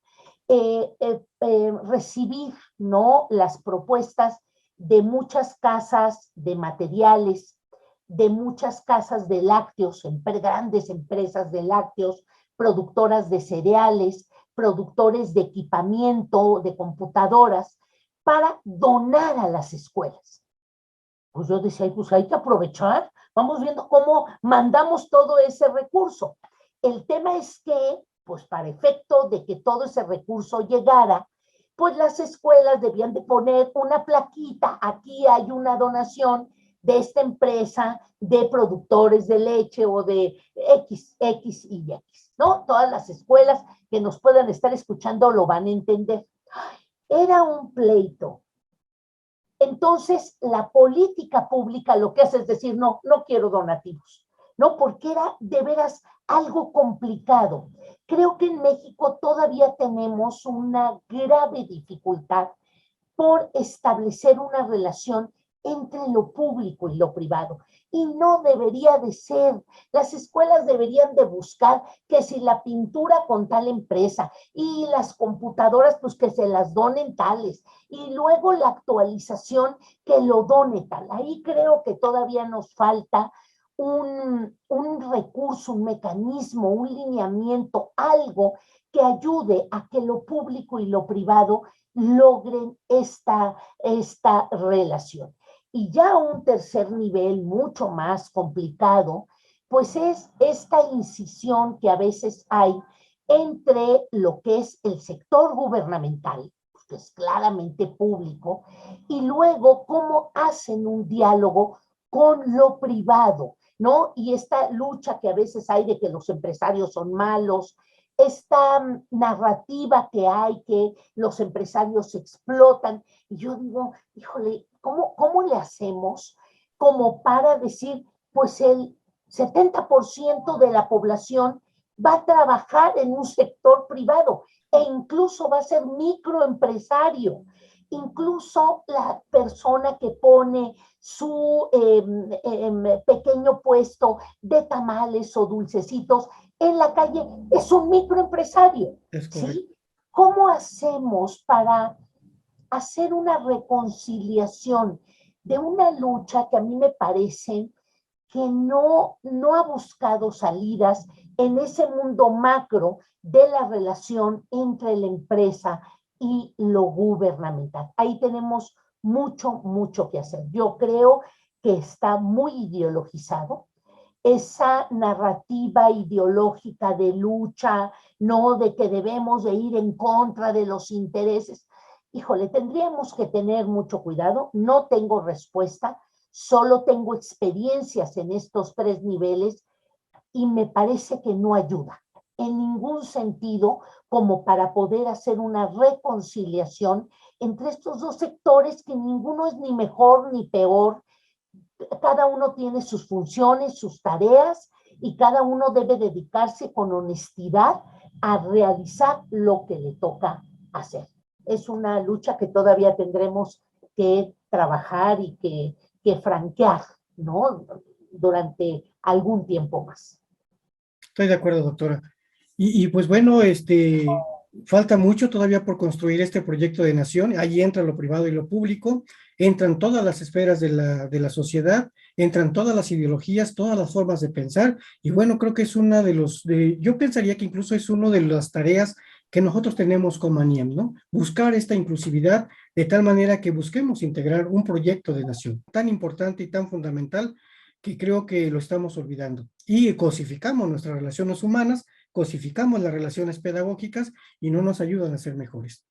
recibir, ¿no?, las propuestas de muchas casas de materiales, de muchas casas de lácteos, grandes empresas de lácteos, productoras de cereales, productores de equipamiento, de computadoras, para donar a las escuelas. Pues yo decía, pues hay que aprovechar, vamos viendo cómo mandamos todo ese recurso. El tema es que, pues para efecto de que todo ese recurso llegara, pues las escuelas debían de poner una plaquita, aquí hay una donación de esta empresa de productores de leche o de X y X, ¿no? Todas las escuelas que nos puedan estar escuchando lo van a entender. Era un pleito. Entonces, la política pública lo que hace es decir, no, no quiero donativos, ¿no? Porque era de veras algo complicado. Creo que en México todavía tenemos una grave dificultad por establecer una relación entre lo público y lo privado. Y no debería de ser. Las escuelas deberían de buscar que si la pintura con tal empresa y las computadoras, pues que se las donen tales. Y luego la actualización que lo done tal. Ahí creo que todavía nos falta un recurso, un mecanismo, un lineamiento, algo que ayude a que lo público y lo privado logren esta relación. Y ya un tercer nivel mucho más complicado, pues es esta incisión que a veces hay entre lo que es el sector gubernamental, que es claramente público, y luego cómo hacen un diálogo con lo privado, ¿no? Y esta lucha que a veces hay de que los empresarios son malos, esta narrativa que hay que los empresarios explotan. Y yo digo, híjole, ¿cómo le hacemos como para decir, pues el 70% de la población va a trabajar en un sector privado e incluso va a ser microempresario? Incluso la persona que pone su pequeño puesto de tamales o dulcecitos en la calle es un microempresario, ¿sí? ¿Cómo hacemos para hacer una reconciliación de una lucha que a mí me parece que no ha buscado salidas en ese mundo macro de la relación entre la empresa y lo gubernamental? Ahí tenemos mucho que hacer. Yo creo que está muy ideologizado esa narrativa ideológica de lucha, no de que debemos de ir en contra de los intereses. Híjole, tendríamos que tener mucho cuidado. No tengo respuesta, solo tengo experiencias en estos tres niveles y me parece que no ayuda. en ningún sentido como para poder hacer una reconciliación entre estos dos sectores que ninguno es ni mejor ni peor. Cada uno tiene sus funciones, sus tareas y cada uno debe dedicarse con honestidad a realizar lo que le toca hacer. Es una lucha que todavía tendremos que trabajar y que franquear, ¿no? Durante algún tiempo más. Estoy de acuerdo, doctora. Pues bueno, falta mucho todavía por construir este proyecto de nación. Ahí entra lo privado y lo público, entran todas las esferas de la sociedad, entran todas las ideologías, todas las formas de pensar. Y bueno, creo que es una yo pensaría que incluso es una de las tareas que nosotros tenemos como ANIEM, ¿no? Buscar esta inclusividad de tal manera que busquemos integrar un proyecto de nación tan importante y tan fundamental que creo que lo estamos olvidando. Y cosificamos nuestras relaciones humanas, cosificamos las relaciones pedagógicas y no nos ayudan a ser mejores.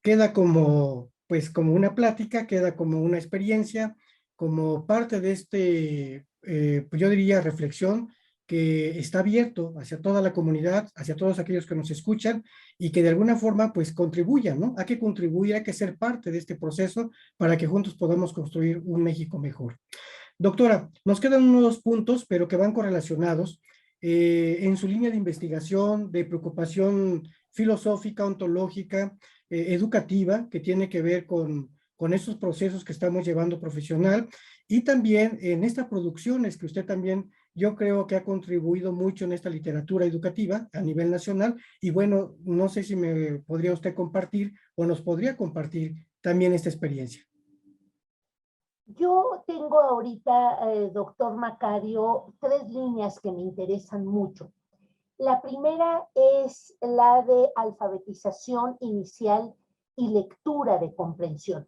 Queda como, pues, como una plática, queda como una experiencia, como parte de pues yo diría, reflexión que está abierto hacia toda la comunidad, hacia todos aquellos que nos escuchan y que de alguna forma pues contribuyan, ¿no? Hay que contribuir, hay que ser parte de este proceso para que juntos podamos construir un México mejor. Doctora, nos quedan unos puntos, pero que van correlacionados en su línea de investigación, de preocupación filosófica, ontológica, educativa, que tiene que ver con esos procesos que estamos llevando profesional, y también en estas producciones que usted también, yo creo que ha contribuido mucho en esta literatura educativa a nivel nacional, y bueno, no sé si me podría usted compartir o nos podría compartir también esta experiencia. Yo tengo ahorita, doctor Macario, tres líneas que me interesan mucho. La primera es la de alfabetización inicial y lectura de comprensión.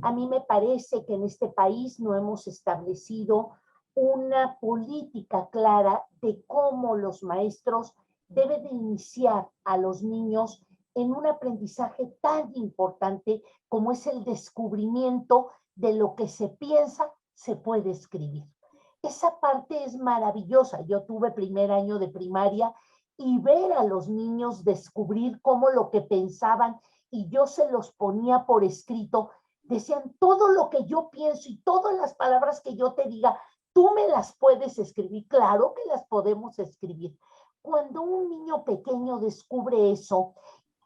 A mí me parece que en este país no hemos establecido una política clara de cómo los maestros deben de iniciar a los niños en un aprendizaje tan importante como es el descubrimiento de lo que se piensa se puede escribir. Esa parte es maravillosa. Yo tuve primer año de primaria y ver a los niños descubrir cómo lo que pensaban y yo se los ponía por escrito, decían todo lo que yo pienso y todas las palabras que yo te diga, tú me las puedes escribir. Claro que las podemos escribir. Cuando un niño pequeño descubre eso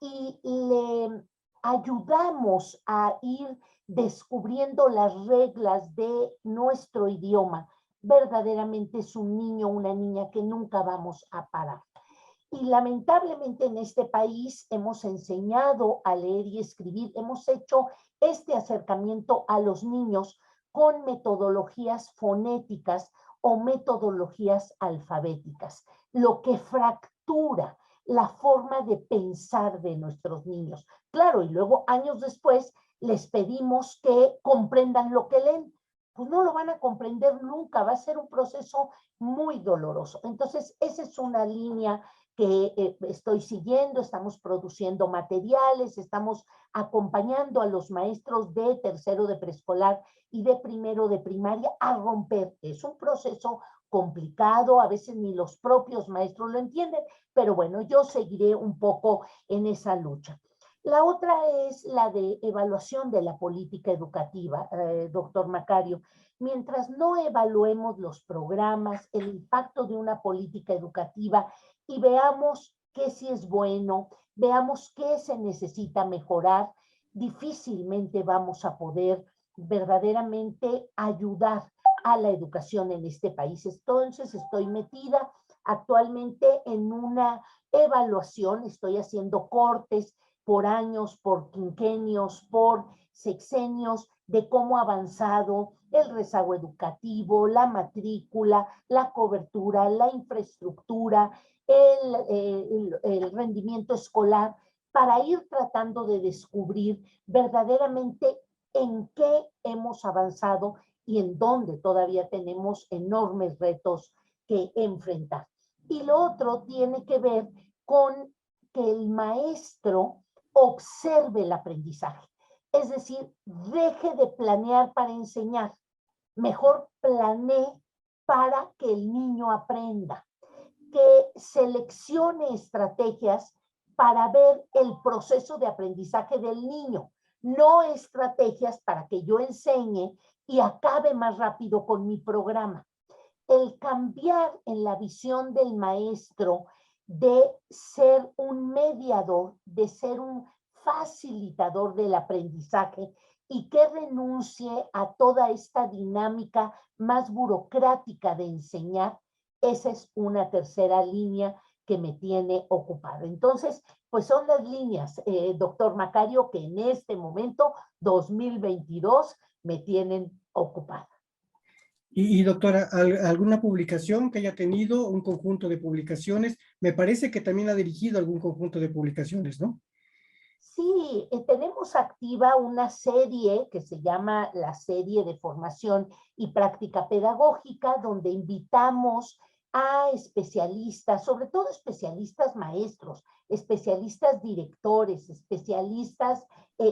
y le ayudamos a ir descubriendo las reglas de nuestro idioma, verdaderamente es un niño o una niña que nunca vamos a parar. Y lamentablemente en este país hemos enseñado a leer y escribir, hemos hecho este acercamiento a los niños con metodologías fonéticas o metodologías alfabéticas, lo que fractura la forma de pensar de nuestros niños. Claro, y luego años después les pedimos que comprendan lo que leen. Pues no lo van a comprender nunca, va a ser un proceso muy doloroso. Entonces, esa es una línea que estoy siguiendo, estamos produciendo materiales, estamos acompañando a los maestros de tercero de preescolar y de primero de primaria a romper. Es un proceso complicado, a veces ni los propios maestros lo entienden, pero bueno, yo seguiré un poco en esa lucha. La otra es la de evaluación de la política educativa, doctor Macario. Mientras no evaluemos los programas, el impacto de una política educativa y veamos qué sí es bueno, veamos qué se necesita mejorar, difícilmente vamos a poder verdaderamente ayudar a la educación en este país. Entonces estoy metida actualmente en una evaluación, estoy haciendo cortes por años, por quinquenios, por sexenios, de cómo ha avanzado el rezago educativo, la matrícula, la cobertura, la infraestructura, el rendimiento escolar, para ir tratando de descubrir verdaderamente en qué hemos avanzado y en dónde todavía tenemos enormes retos que enfrentar. Y lo otro tiene que ver con que el maestro observe el aprendizaje. Es decir, deje de planear para enseñar, mejor planee para que el niño aprenda. que seleccione estrategias para ver el proceso de aprendizaje del niño, no estrategias para que yo enseñe y acabe más rápido con mi programa. El cambiar en la visión del maestro de ser un mediador, de ser un facilitador del aprendizaje y que renuncie a toda esta dinámica más burocrática de enseñar, esa es una tercera línea que me tiene ocupada. Entonces, pues son las líneas, doctor Macario, que en este momento, 2022, me tienen ocupada. Y doctora, ¿alguna publicación que haya tenido, un conjunto de publicaciones? Me parece que también ha dirigido algún conjunto de publicaciones, ¿no? Sí, tenemos activa una serie que se llama la serie de formación y práctica pedagógica, donde invitamos a especialistas, sobre todo especialistas maestros, especialistas directores, especialistas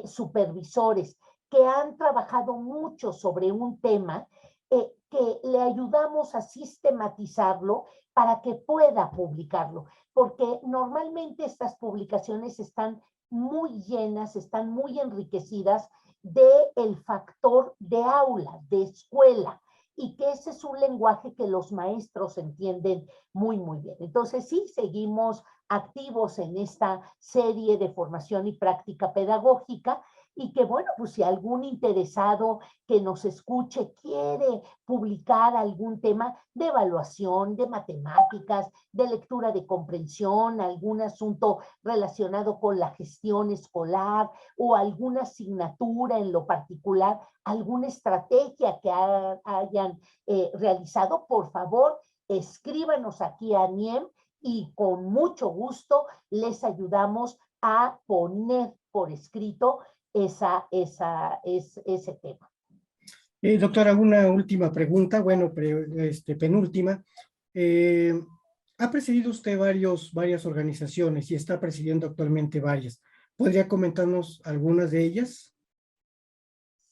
supervisores, que han trabajado mucho sobre un tema, que le ayudamos a sistematizarlo para que pueda publicarlo, porque normalmente estas publicaciones están muy llenas, están muy enriquecidas del factor de aula, de escuela, y que ese es un lenguaje que los maestros entienden muy, muy bien. Entonces, sí, seguimos activos en esta serie de formación y práctica pedagógica, y que bueno, pues si algún interesado que nos escuche quiere publicar algún tema de evaluación, de matemáticas, de lectura de comprensión, algún asunto relacionado con la gestión escolar o alguna asignatura en lo particular, alguna estrategia que hayan realizado, por favor, escríbanos aquí a NIEM y con mucho gusto les ayudamos a poner por escrito ese tema. Doctora, una última pregunta, bueno, penúltima. Ha presidido usted varias organizaciones y está presidiendo actualmente varias. ¿Podría comentarnos algunas de ellas?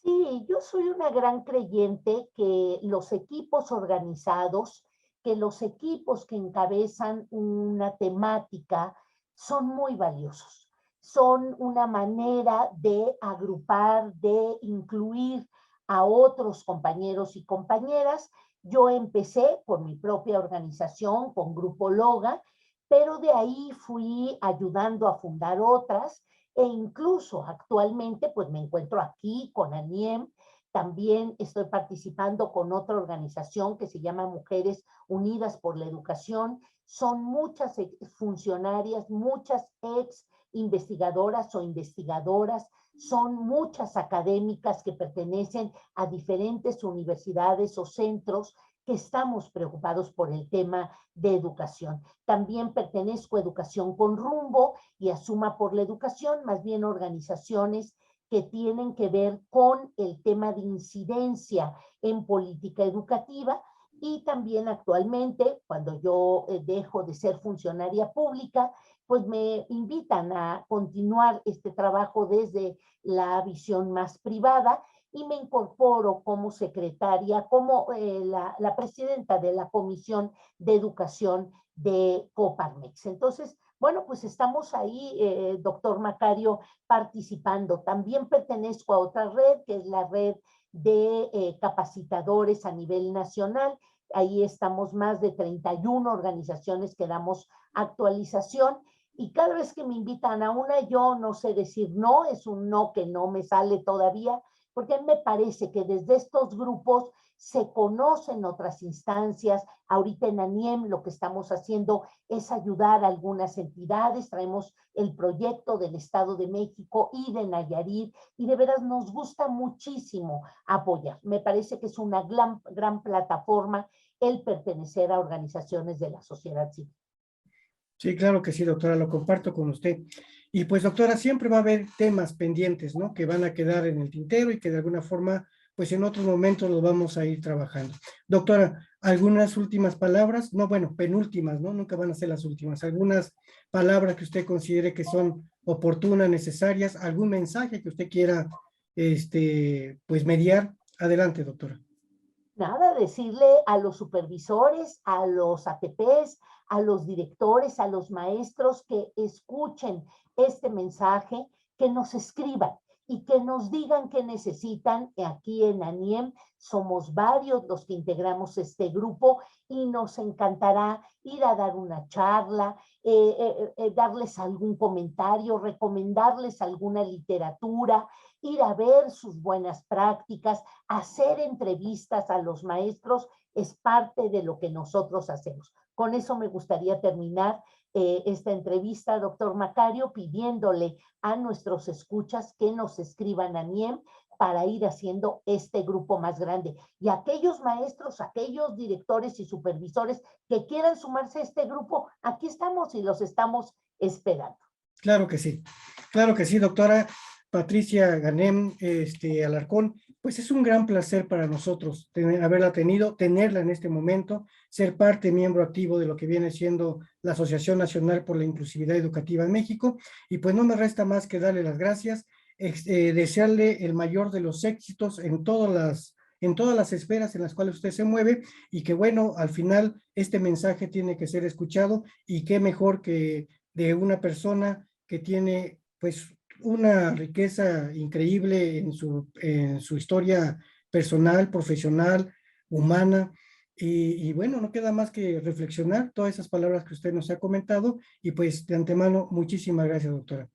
Sí, yo soy una gran creyente que los equipos organizados, que los equipos que encabezan una temática son muy valiosos. Son una manera de agrupar, de incluir a otros compañeros y compañeras. Yo empecé por mi propia organización, con Grupo Loga, pero de ahí fui ayudando a fundar otras e incluso actualmente pues me encuentro aquí con ANIEM, también estoy participando con otra organización que se llama Mujeres Unidas por la Educación. Son muchas funcionarias, muchas ex investigadoras o investigadoras, son muchas académicas que pertenecen a diferentes universidades o centros que estamos preocupados por el tema de educación. También pertenezco a Educación con Rumbo y a Suma por la Educación, más bien organizaciones que tienen que ver con el tema de incidencia en política educativa. Y también actualmente, cuando yo dejo de ser funcionaria pública, pues me invitan a continuar este trabajo desde la visión más privada y me incorporo como secretaria, como la presidenta de la Comisión de Educación de Coparmex. Entonces, bueno, pues estamos ahí, doctor Macario, participando. También pertenezco a otra red, que es la red de capacitadores a nivel nacional. Ahí estamos más de 31 organizaciones que damos actualización y cada vez que me invitan a una, yo no sé decir no, es un no que no me sale todavía, porque me parece que desde estos grupos se conocen otras instancias. Ahorita en ANIEM lo que estamos haciendo es ayudar a algunas entidades, traemos el proyecto del Estado de México y de Nayarit, y de veras nos gusta muchísimo apoyar. Me parece que es una gran plataforma el pertenecer a organizaciones de la sociedad civil. Sí, claro que sí, doctora, lo comparto con usted. Y pues, doctora, siempre va a haber temas pendientes, ¿no? Que van a quedar en el tintero y que de alguna forma, pues en otros momentos los vamos a ir trabajando. Doctora, algunas últimas palabras, no, bueno, penúltimas, ¿no? Nunca van a ser las últimas. Algunas palabras que usted considere que son oportunas, necesarias, algún mensaje que usted quiera, pues mediar. Adelante, doctora. Nada, decirle a los supervisores, a los ATPs, a los directores, a los maestros que escuchen este mensaje, que nos escriban y que nos digan qué necesitan. Aquí en ANIEM somos varios los que integramos este grupo y nos encantará ir a dar una charla, darles algún comentario, recomendarles alguna literatura, ir a ver sus buenas prácticas, hacer entrevistas a los maestros, es parte de lo que nosotros hacemos. Con eso me gustaría terminar esta entrevista, doctor Macario, pidiéndole a nuestros escuchas que nos escriban a NIEM para ir haciendo este grupo más grande. Y aquellos maestros, aquellos directores y supervisores que quieran sumarse a este grupo, aquí estamos y los estamos esperando. Claro que sí, doctora Patricia Ganem Alarcón, pues es un gran placer para nosotros haberla tenido, tenerla en este momento, ser parte, miembro activo de lo que viene siendo la Asociación Nacional por la Inclusividad Educativa en México, y pues no me resta más que darle las gracias, desearle el mayor de los éxitos en todas las esferas en las cuales usted se mueve, y que bueno, al final este mensaje tiene que ser escuchado, y qué mejor que de una persona que tiene pues una riqueza increíble en su historia personal, profesional, humana, y bueno, no queda más que reflexionar todas esas palabras que usted nos ha comentado, y pues de antemano, muchísimas gracias, doctora.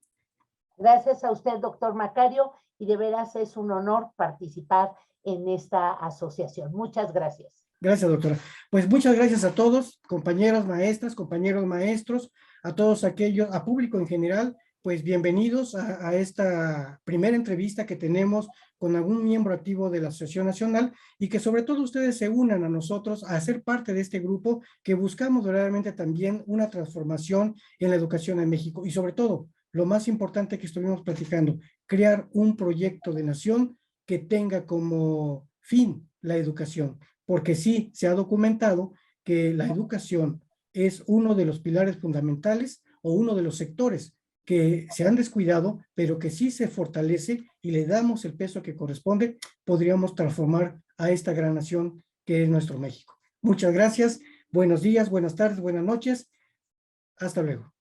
Gracias a usted, doctor Macario, y de veras es un honor participar en esta asociación. Muchas gracias. Gracias, doctora. Pues muchas gracias a todos, compañeros maestras, compañeros maestros, a todos aquellos, a público en general, pues bienvenidos a esta primera entrevista que tenemos con algún miembro activo de la Asociación Nacional, y que sobre todo ustedes se unan a nosotros a ser parte de este grupo que buscamos verdaderamente también una transformación en la educación en México, y sobre todo, lo más importante que estuvimos platicando, crear un proyecto de nación que tenga como fin la educación, porque sí se ha documentado que la educación es uno de los pilares fundamentales o uno de los sectores que se han descuidado, pero que sí se fortalece y le damos el peso que corresponde, podríamos transformar a esta gran nación que es nuestro México. Muchas gracias, buenos días, buenas tardes, buenas noches, hasta luego.